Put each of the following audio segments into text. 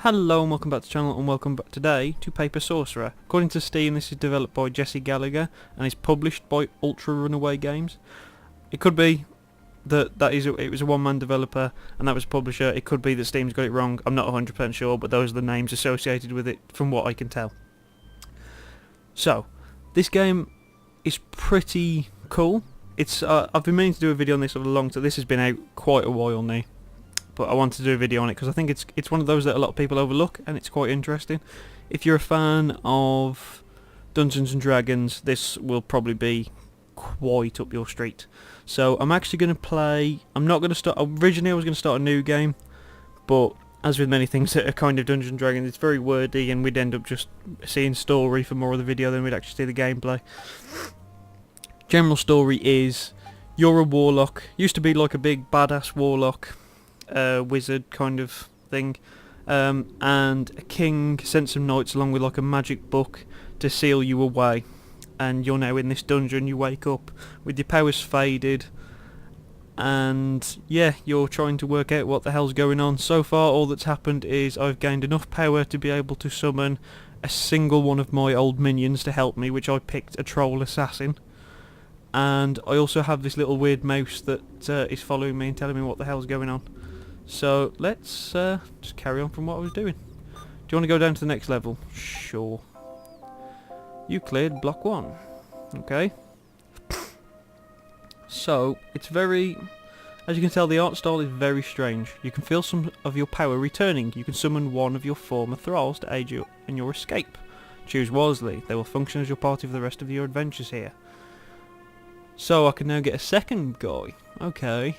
Hello and welcome back to the channel, and welcome back today to Paper Sorcerer. According to Steam, this is developed by Jesse Gallagher and is published by Ultra Runaway Games. It could be that it was a one-man developer and that was a publisher. It could be that Steam's got it wrong. I'm not 100% sure, but those are the names associated with it from what I can tell. So, this game is pretty cool. It's I've been meaning to do a video on this for a long time. This has been out quite a while now, but I want to do a video on it because I think it's one of those that a lot of people overlook, and it's quite interesting. If you're a fan of Dungeons and Dragons, this will probably be quite up your street. So I'm actually going to play. I'm not going to start. Originally I was going to start a new game, but as with many things that are kind of Dungeons and Dragons, it's very wordy, and we'd end up just seeing story for more of the video than we'd actually see the gameplay. General story is you're a warlock. Used to be like a big badass warlock. Wizard kind of thing, and a king sent some knights along with like a magic book to seal you away, and you're now in this dungeon. You wake up with your powers faded, and yeah, you're trying to work out what the hell's going on. So far all that's happened is I've gained enough power to be able to summon a single one of my old minions to help me, which I picked a troll assassin. And I also have this little weird mouse that is following me and telling me what the hell's going on. So let's just carry on from what I was doing. Do you want to go down to the next level? Sure. You cleared block 1. Okay. So it's very, as you can tell, the art style is very strange. You can feel some of your power returning. You can summon one of your former thralls to aid you in your escape. Choose wisely. They will function as your party for the rest of your adventures here. So I can now get a second guy. Okay.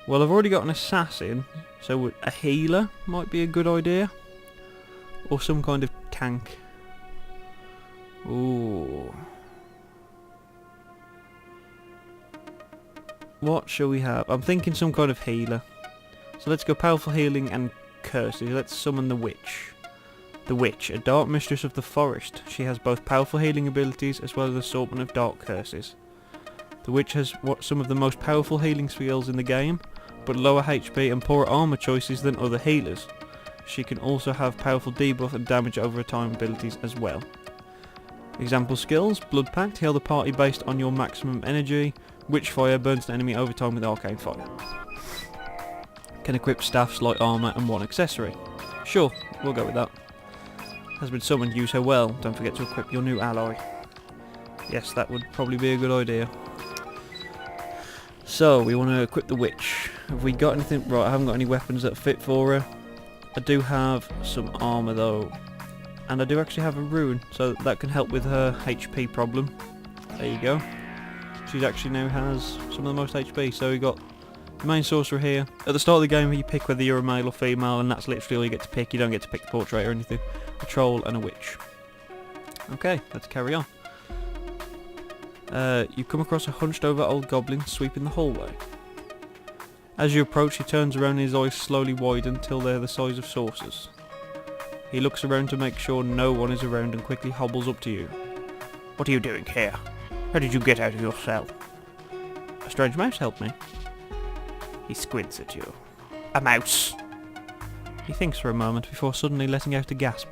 Well, I've already got an assassin, so a healer might be a good idea. Or some kind of tank. Ooh. What shall we have? I'm thinking some kind of healer. So let's go powerful healing and curses. Let's summon the witch. The witch, a dark mistress of the forest. She has both powerful healing abilities as well as an assortment of dark curses. The witch has some of the most powerful healing skills in the game, but lower HP and poorer armor choices than other healers. She can also have powerful debuff and damage over time abilities as well. Example skills: Blood Pact, heal the party based on your maximum energy. Witch Fire, burns an enemy over time with arcane fire. Can equip staffs, light armor and one accessory. Sure, we'll go with that. Has been summoned, use her well. Don't forget to equip your new ally. Yes, that would probably be a good idea. So, we want to equip the witch. Have we got anything? Right, I haven't got any weapons that fit for her. I do have some armour though. And I do actually have a rune, so that can help with her HP problem. There you go. She actually now has some of the most HP. So we got the main sorcerer here. At the start of the game you pick whether you're a male or female, and that's literally all you get to pick. You don't get to pick the portrait or anything. A troll and a witch. Okay, let's carry on. You come across a hunched over old goblin sweeping the hallway. As you approach, he turns around and his eyes slowly widen until they're the size of saucers. He looks around to make sure no one is around and quickly hobbles up to you. What are you doing here? How did you get out of your cell? A strange mouse helped me. He squints at you. A mouse! He thinks for a moment before suddenly letting out a gasp.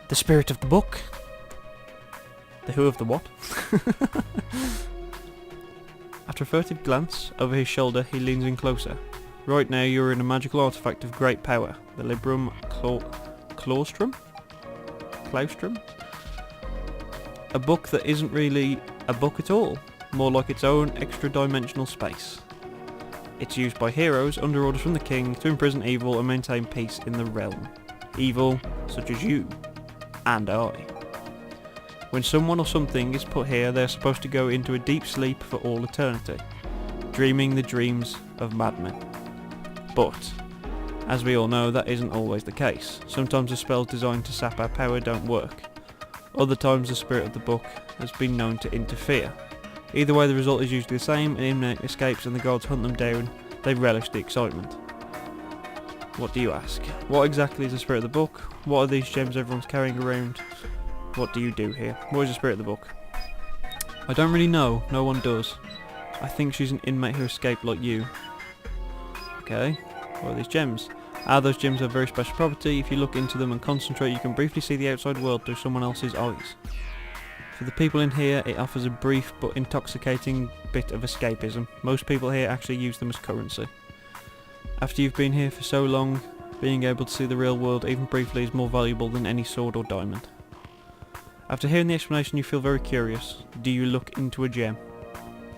The spirit of the book? The who of the what? After a furtive glance over his shoulder, he leans in closer. Right now you're in a magical artifact of great power, the Librum Claustrum? A book that isn't really a book at all, more like its own extra-dimensional space. It's used by heroes under orders from the king to imprison evil and maintain peace in the realm. Evil such as you and I. When someone or something is put here, they're supposed to go into a deep sleep for all eternity, dreaming the dreams of madmen. But, as we all know, that isn't always the case. Sometimes the spells designed to sap our power don't work. Other times the spirit of the book has been known to interfere. Either way, the result is usually the same: an inmate escapes and the gods hunt them down. They relish the excitement. What do you ask? What exactly is the spirit of the book? What are these gems everyone's carrying around? What do you do here? What is the spirit of the book? I don't really know. No one does. I think she's an inmate who escaped like you. Okay. What are these gems? Those gems have very special property. If you look into them and concentrate, you can briefly see the outside world through someone else's eyes. For the people in here, it offers a brief but intoxicating bit of escapism. Most people here actually use them as currency. After you've been here for so long, being able to see the real world even briefly is more valuable than any sword or diamond. After hearing the explanation, you feel very curious. Do you look into a gem?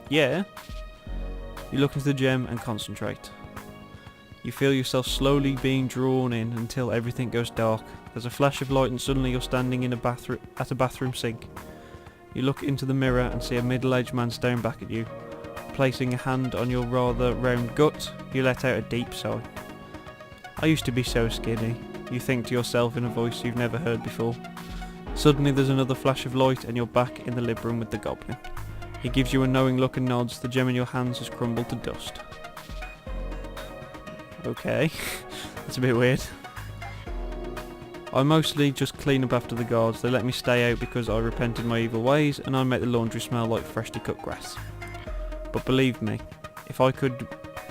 Yeah. You look into the gem and concentrate. You feel yourself slowly being drawn in until everything goes dark. There's a flash of light and suddenly you're standing in at a bathroom sink. You look into the mirror and see a middle-aged man staring back at you. Placing a hand on your rather round gut, you let out a deep sigh. I used to be so skinny, you think to yourself in a voice you've never heard before. Suddenly there's another flash of light and you're back in the lib room with the goblin. He gives you a knowing look and nods. The gem in your hands has crumbled to dust. Okay, that's a bit weird. I mostly just clean up after the guards. They let me stay out because I repented my evil ways and I make the laundry smell like freshly cut grass. But believe me, if I could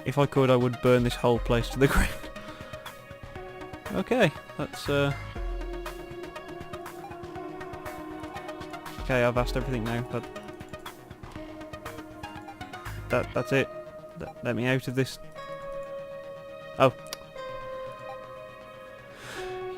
I would burn this whole place to the ground. Okay, that's okay, I've asked everything now, but that's it. Let me out of this. Oh.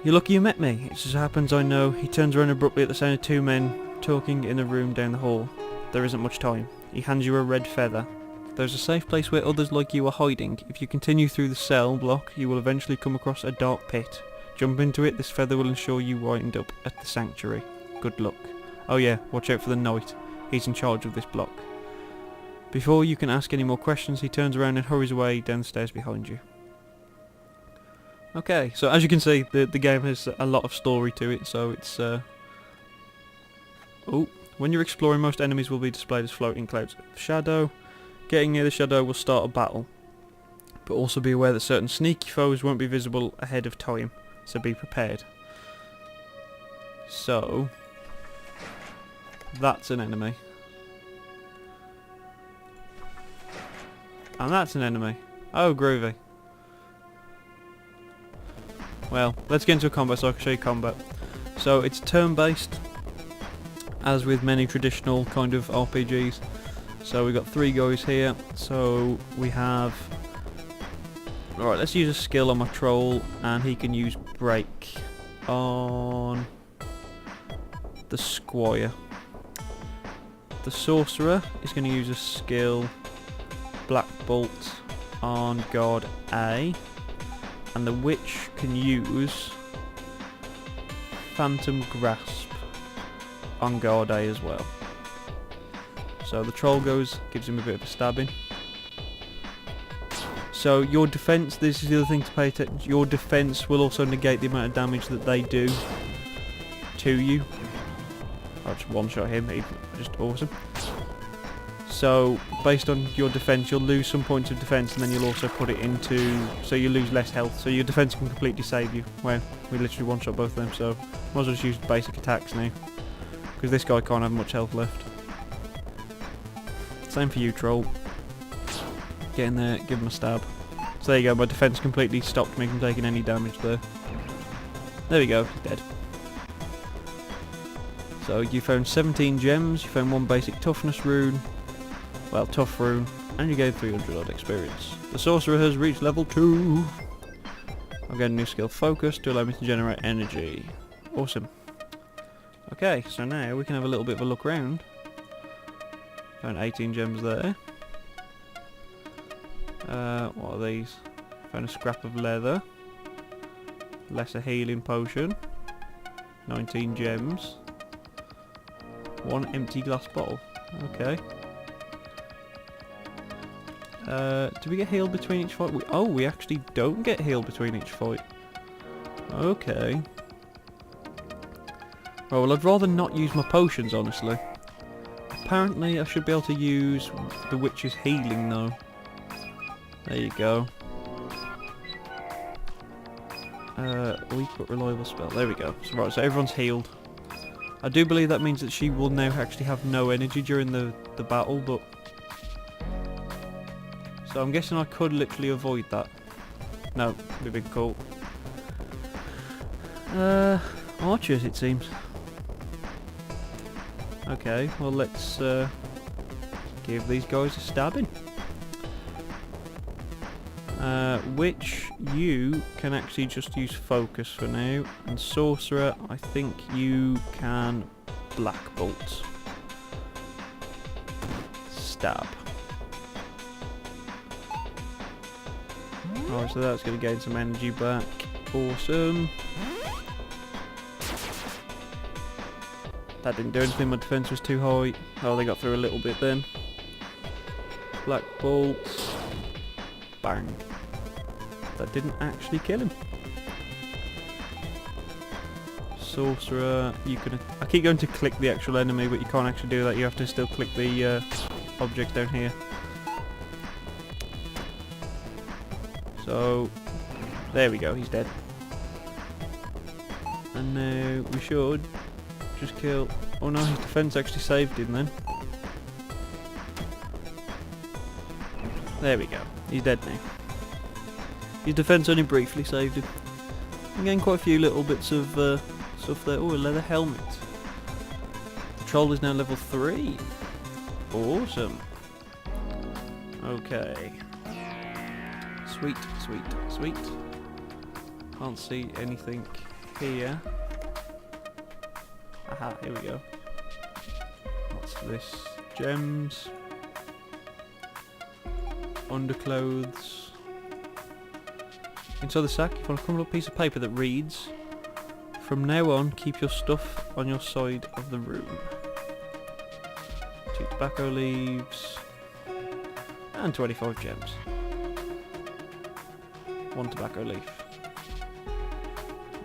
You're lucky you met me. It just happens I know. He turns around abruptly at the sound of two men talking in the room down the hall. There isn't much time. He hands you a red feather. There's a safe place where others like you are hiding. If you continue through the cell block, you will eventually come across a dark pit. Jump into it. This feather will ensure you wind up at the sanctuary. Good luck. Oh yeah, watch out for the knight. He's in charge of this block. Before you can ask any more questions, he turns around and hurries away down the stairs behind you. Okay, so as you can see, the game has a lot of story to it, so it's oh, when you're exploring, most enemies will be displayed as floating clouds of shadow. Getting near the shadow will start a battle, but also be aware that certain sneaky foes won't be visible ahead of time, so be prepared. So, that's an enemy. And that's an enemy. Oh, groovy. Well, let's get into a combat so I can show you combat. So it's turn-based, as with many traditional kind of RPGs. So we've got three guys here. So we have... Alright, let's use a skill on my troll, and he can use break on the squire. The sorcerer is going to use a skill Black Bolt on guard A. And the witch can use Phantom Grasp on guard A as well. So the troll gives him a bit of a stabbing. So your defense, this is the other thing to pay attention. Your defense will also negate the amount of damage that they do to you. I'll just one-shot him, he's just awesome. So, based on your defense, you'll lose some points of defense, and then you'll also put it into... So you lose less health, so your defense can completely save you. Well, we literally one-shot both of them, so might as well just use basic attacks now. Because this guy can't have much health left. Same for you, troll. Get in there, give him a stab. So there you go, my defense completely stopped me from taking any damage there. There we go, he's dead. So you found 17 gems, you found one basic toughness rune, well, tough rune, and you gained 300 odd experience. The sorcerer has reached level 2. I've got a new skill, focus, to allow me to generate energy. Awesome. Okay, so now we can have a little bit of a look around. Found 18 gems there. What are these? Found a scrap of leather. Lesser healing potion. 19 gems. One empty glass bottle. Okay. Do we get healed between each fight? We actually don't get healed between each fight. Okay. Oh, well, I'd rather not use my potions, honestly. Apparently, I should be able to use the witch's healing, though. There you go. Weak but reliable spell. There we go. So, right, so everyone's healed. I do believe that means that she will now actually have no energy during the battle, but... So I'm guessing I could literally avoid that. No, be big cool. Archers, it seems. Okay, well let's give these guys a stabbing. Which you can actually just use focus for now, and sorcerer, I think you can black bolt. Stab. Alright, so that's going to gain some energy back. Awesome. That didn't do anything, my defense was too high. Oh, they got through a little bit then. Black bolts. Bang. That didn't actually kill him. Sorcerer, you can... I keep going to click the actual enemy, but you can't actually do that. You have to still click the object down here. So, there we go, he's dead. And now we should just kill... Oh no, his defense actually saved him then. There we go, he's dead now. His defense only briefly saved him. I'm getting quite a few little bits of stuff there. Oh, a leather helmet. The troll is now level 3. Awesome. Okay. Sweet, sweet, sweet. Can't see anything here. Aha, here we go. What's this? Gems. Underclothes. Inside the sack, you find a crumpled piece of paper that reads, "From now on, keep your stuff on your side of the room." 2 tobacco leaves. And 25 gems. 1 tobacco leaf.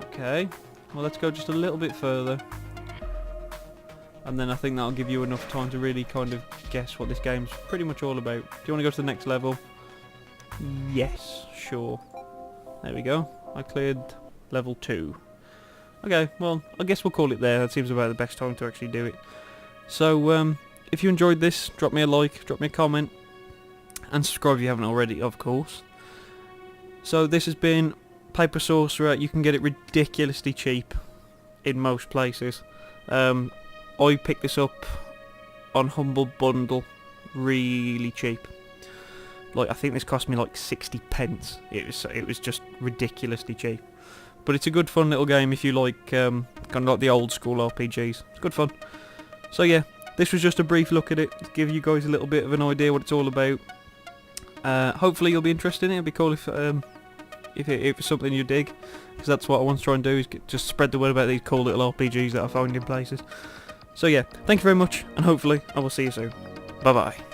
Okay, well let's go just a little bit further. And then I think that'll give you enough time to really kind of guess what this game's pretty much all about. Do you want to go to the next level? Yes, sure. There we go. I cleared level 2. Okay, well, I guess we'll call it there. That seems about the best time to actually do it. So, if you enjoyed this, drop me a like, drop me a comment, and subscribe if you haven't already, of course. So this has been Paper Sorcerer. You can get it ridiculously cheap in most places. I picked this up on Humble Bundle, really cheap. Like, I think this cost me like 60 pence. It was just ridiculously cheap. But it's a good fun little game if you like kind of like the old school RPGs. It's good fun. So yeah, this was just a brief look at it to give you guys a little bit of an idea what it's all about. Hopefully you'll be interested in it. It'd be cool if it's something you dig, because that's what I want to try and do, is just spread the word about these cool little RPGs that I found in places. So yeah, thank you very much, and hopefully I will see you soon. Bye bye.